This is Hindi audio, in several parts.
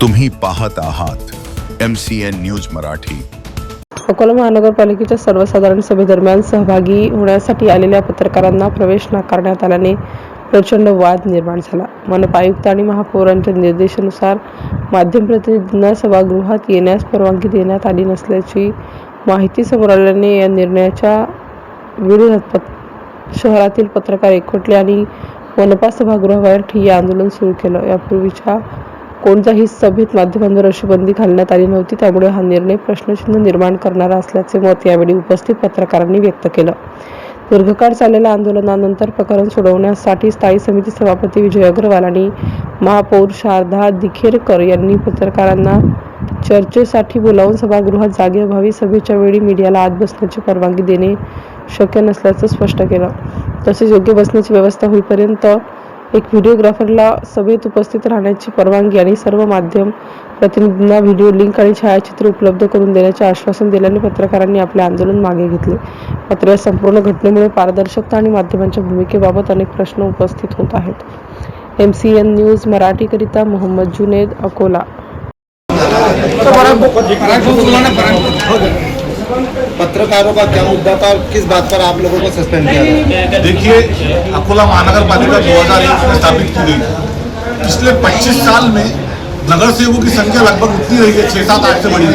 तुम्ही पाहत आहात MCN न्यूज मराठी। अकोला महानगरपालिकेच्या सर्वसाधारण सभेदरम्यान सहभागी होण्यासाठी आलेल्या पत्रकारांना प्रवेश नाकारण्यात आल्याने प्रचंड वाद निर्माण झाला। मनपा आयुक्त आणि महापौरांच्या निर्देशानुसार माध्यम प्रतिनिधींना सभागृहात येण्यास परवानगी देण्यात आली नसल्याची माहिती समोर आल्याने या निर्णयाच्या विरोधात शहरातील पत्रकार एकवटले आणि मनपा सभागृहाबाहेर ठिय्या आंदोलन सुरू केलं। यापूर्वीच्या कोणत्याही सभेत माध्यमांवर अशी बंदी घालण्यात आली नव्हती, त्यामुळे हा निर्णय प्रश्नचिन्ह निर्माण करणारा असल्याचे मत यावेळी उपस्थित पत्रकारांनी व्यक्त केलं। दीर्घकाळ चाललेल्या आंदोलनानंतर प्रकरण सोडवण्यासाठी स्थायी समिती सभापती विजय अग्रवाल आणि महापौर शारदा दिखेरकर यांनी पत्रकारांना चर्चेसाठी बोलावून सभागृहात जागेअभावी सभेच्या वेळी मीडियाला आत बसण्याची परवानगी देणे शक्य नसल्याचं स्पष्ट केलं। तसेच योग्य बसण्याची व्यवस्था होईपर्यंत एक व्हिडिओग्राफरला सभेत उपस्थित राहण्याची परवानगी आणि सर्व माध्यम प्रतिनिधींना व्हिडिओ लिंक आणि छायाचित्र उपलब्ध करून देण्याचे आश्वासन दिल्याने पत्रकारांनी आपले आंदोलन मागे घेतले। मात्र या संपूर्ण घटनेमुळे पारदर्शकता आणि माध्यमांच्या भूमिकेबाबत अनेक प्रश्न उपस्थित होत आहेत। MCN न्यूज मराठीकरिता मोहम्मद जुनेद, अकोला। पत्रकारों का क्या मुद्दा था और किस बात पर आप लोगों को सस्पेंड किया गया? देखिए, अकोला महानगरपालिका 2001 में स्थापित की गई। पिछले 25 साल में नगर सेवकों की संख्या लगभग उतनी रही है, 6-7-8 से बढ़ी है।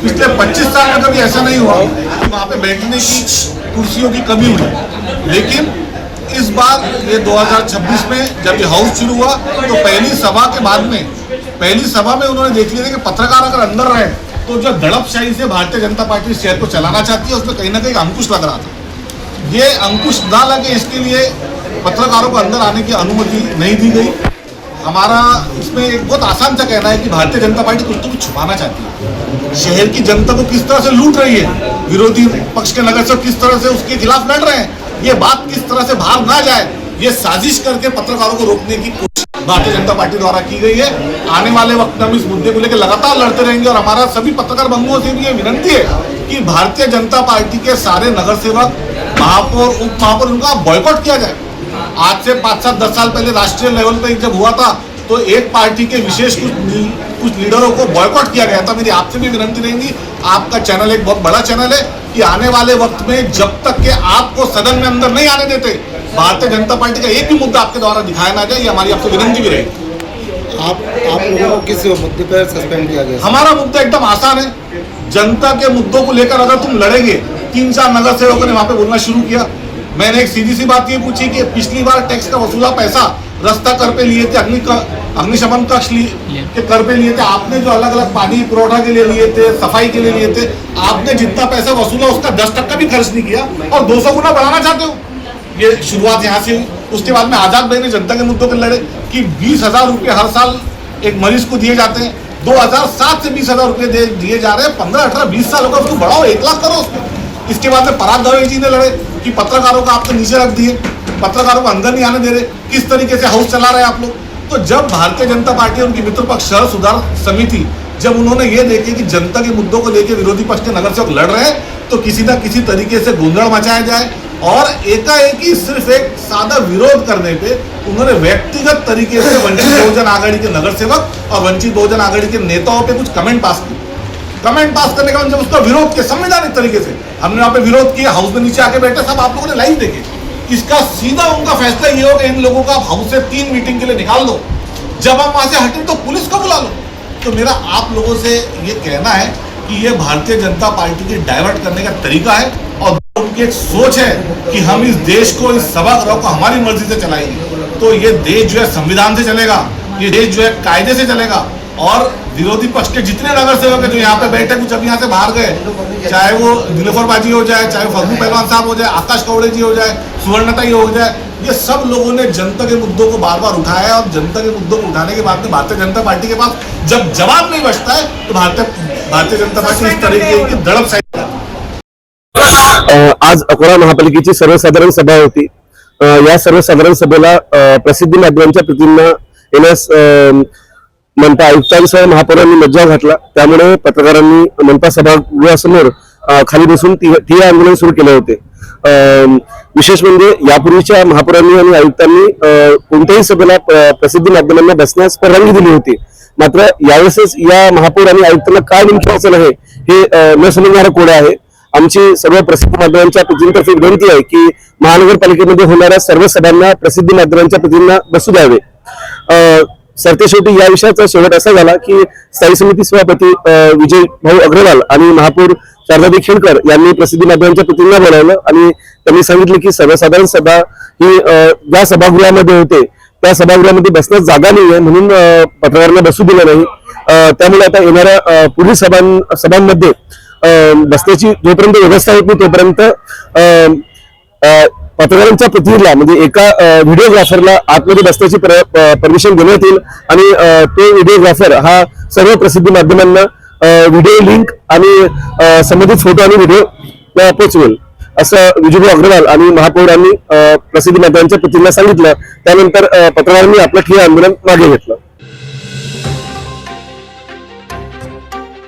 पिछले 25 साल में कभी ऐसा नहीं हुआ कि वहाँ पे बैठने की कुर्सियों की कमी हुई। लेकिन इस बार ये 2026 में जब ये हाउस शुरू हुआ तो पहली सभा में उन्होंने देख लिया कि पत्रकार अगर अंदर रहे तो जो दड़पशाही से भारतीय जनता पार्टी शहर को चलाना चाहती है उसमें कहीं ना कहीं अंकुश लग रहा था। ये अंकुश ना लगे इसके लिए पत्रकारों को अंदर आने की अनुमति नहीं दी गई। हमारा इसमें एक बहुत आसान सा कहना है कि भारतीय जनता पार्टी कुछ तो कुछ छुपाना चाहती है। शहर की जनता को किस तरह से लूट रही है, विरोधी पक्ष के नगर सेवक किस तरह से उसके खिलाफ लड़ रहे हैं, ये बात किस तरह से बाहर ना जाए, ये साजिश करके पत्रकारों को रोकने की कोशिश भारतीय जनता पार्टी द्वारा की गई है। आने वाले वक्त में हम इस मुद्दे को लेकर लगातार लड़ते रहेंगे और हमारा सभी पत्रकार बंधुओं से भी ये विनती है कि भारतीय जनता पार्टी के सारे नगर सेवक, महापौर, उप महापौर, उनका बॉयकॉट किया जाए। आज से 5-7-10 साल पहले राष्ट्रीय लेवल पे जब हुआ था तो एक पार्टी के विशेष कुछ लीडरों को बॉयकॉट किया गया था। मेरी आपसे भी विनती रहेगी, आपका चैनल एक बहुत बड़ा चैनल है, कि आने वाले वक्त में जब तक के आपको सदन में अंदर नहीं आने देते, भारतीय जनता पार्टी का एक भी मुद्दा आपके द्वारा दिखाया ना जाए, ये हमारी आपसे विनती भी रहेगी। आप लोगों को किस मुद्दे पर सस्पेंड किया गया? हमारा मुद्दा एकदम आसान है। जनता के मुद्दों को लेकर अगर तुम लड़ेंगे, 3-4 नगर सेवकों ने वहां पे बोलना शुरू किया। मैंने एक सीधी सी बात ये पूछी कि पिछली बार टैक्स का वसूला पैसा रास्ता कर पे लिए थे, अग्निशमन कक्ष के कर पे लिए थे, आपने जो अलग अलग पानी पुरवठा के लिए लिए थे, सफाई के लिए लिए थे, आपने जितना पैसा वसूला उसका 10% भी खर्च नहीं किया और 200 गुना बढ़ाना चाहते हो। ये शुरुआत यहाँ से हुई। उसके बाद में आजाद भाई ने जनता के मुद्दों पर लड़े कि 20,000 रुपये हर साल एक मरीज को दिए जाते हैं। 2007 से 20,000 रुपये दिए जा रहे हैं। 15-18-20 साल होगा, उसको बढ़ाओ, 1 लाख करो उसको। इसके बाद में पराग दवे जी ने लड़े कि पत्रकारों को आपने नीचे रख दिए, पत्रकारों को अंदर नहीं आने दे रहे, किस तरीके से हाउस चला रहे हैं आप लोग। तो जब भारतीय जनता पार्टी और उनकी मित्र पक्ष शहर सुधार समिति जब उन्होंने ये देखे कि जनता के मुद्दों को लेकर विरोधी पक्ष के नगर सेवक लड़ रहे हैं तो किसी न किसी तरीके से गोंधड़ मचाया जाए, और एकाएक ही सिर्फ एक सादा विरोध करने पे उन्होंने व्यक्तिगत तरीके से वंचित बहुजन आघाड़ी के नगर सेवक और वंचित बहुजन आघाड़ी के नेताओं पे कुछ कमेंट पास किए। कमेंट पास करने के बाद जब उसका विरोध किया संवैधानिक तरीके से, हमने वहाँ पे विरोध किया, हाउस में नीचे आके बैठे, सब आप लोगों ने लाइव देखे। इसका सीधा उनका फैसला ये हो कि इन लोगों को आप हाउस से 3 मीटिंग के लिए निकाल दो, जब हम वहां से हटे तो पुलिस को बुला लो। तो मेरा आप लोगों से ये कहना है कि ये भारतीय जनता पार्टी के डाइवर्ट करने का तरीका है और उनकी एक सोच है कि हम इस देश को, इस सभागृह को हमारी मर्जी से चलाएंगे। तो ये देश जो है संविधान से चलेगा, ये देश जो है कायदे से चलेगा। और विरोधी पक्ष के जितने नगर सेवक है जो यहाँ पे बैठे, कुछ अभी यहाँ से बाहर गए, चाहे वो दिलोफर बाजी हो जाए, चाहे फग्गू पहलवान साहब हो जाए, आकाश कौड़े जी हो जाए, सुवर्णता ही हो जाए, ये सब लोगों ने जनता के मुद्दों को बार बार उठाया और जनता के मुद्दों को उठाने के बाद में भारतीय जनता पार्टी के पास जब जवाब नहीं बचता है तो भारतीय जनता पार्टी इस तरीके की दड़पशाही। आज अकोला महापालिकेची सर्वसाधारण सभा होती। या सर्वसाधारण सभेला प्रसिद्धी माध्यमांच्या प्रतिनिधींना येण्यास मनपा आयुक्तांसह महापौरांनी मज्जाव घातला। त्यामुळे पत्रकारांनी मनपा सभागृहासमोर खाली बसून ठिय्या आंदोलन सुरू केले होते। विशेष म्हणजे यापूर्वीच्या महापौरांनी आणि आयुक्तांनी कोणत्याही सभेला प्रसिद्धी माध्यमांना बसण्यास परवानगी दिली होती, मात्र यावेळेसच या महापौर आणि आयुक्तांना काय नेमकी अडचण आहे हे न समजणारा कोड आहे. आमची सर्व प्रसिद्धी माध्यमांच्या प्रतिनिधींतर्फे विनंती आहे की महानगरपालिकेमध्ये होणाऱ्या सर्व सभांना प्रसिद्धी माध्यमांच्या प्रतिनिधींना बसू द्यावे. सरतेशेवटी या विषयाचा शेवट असा झाला की स्थायी समिती सभापती विजय भाऊ अग्रवाल आणि महापौर शारदाबाई खेडकर यांनी प्रसिद्धी माध्यमांच्या प्रतिनिधींना बोलावलं आणि त्यांनी सांगितले की सर्वसाधारण सभा ही ज्या सभागृहामध्ये होते त्या सभागृहामध्ये बसण्यास जागा नाहीये म्हणून पत्रकारांना बसू दिलं नाही. त्यामुळे आता येणाऱ्या पुढील सभांमध्ये बसण्याची जोपर्यंत व्यवस्था होत नाही तोपर्यंत पत्रकारांच्या प्रतिनिधीला म्हणजे एका व्हिडिओग्राफरला आतमध्ये बसण्याची परमिशन देण्यात येईल आणि तो व्हिडिओग्राफर हा सर्व प्रसिद्धी माध्यमांना व्हिडिओ लिंक आणि संबंधित फोटो आणि व्हिडिओ पोचवेल असं विजयभाऊ अग्रवाल आणि महापौरांनी प्रसिद्धी माध्यमांच्या प्रतिनिधीला सांगितलं. त्यानंतर पत्रकारांनी आपलं ठिय्या आंदोलन मागे घेतलं.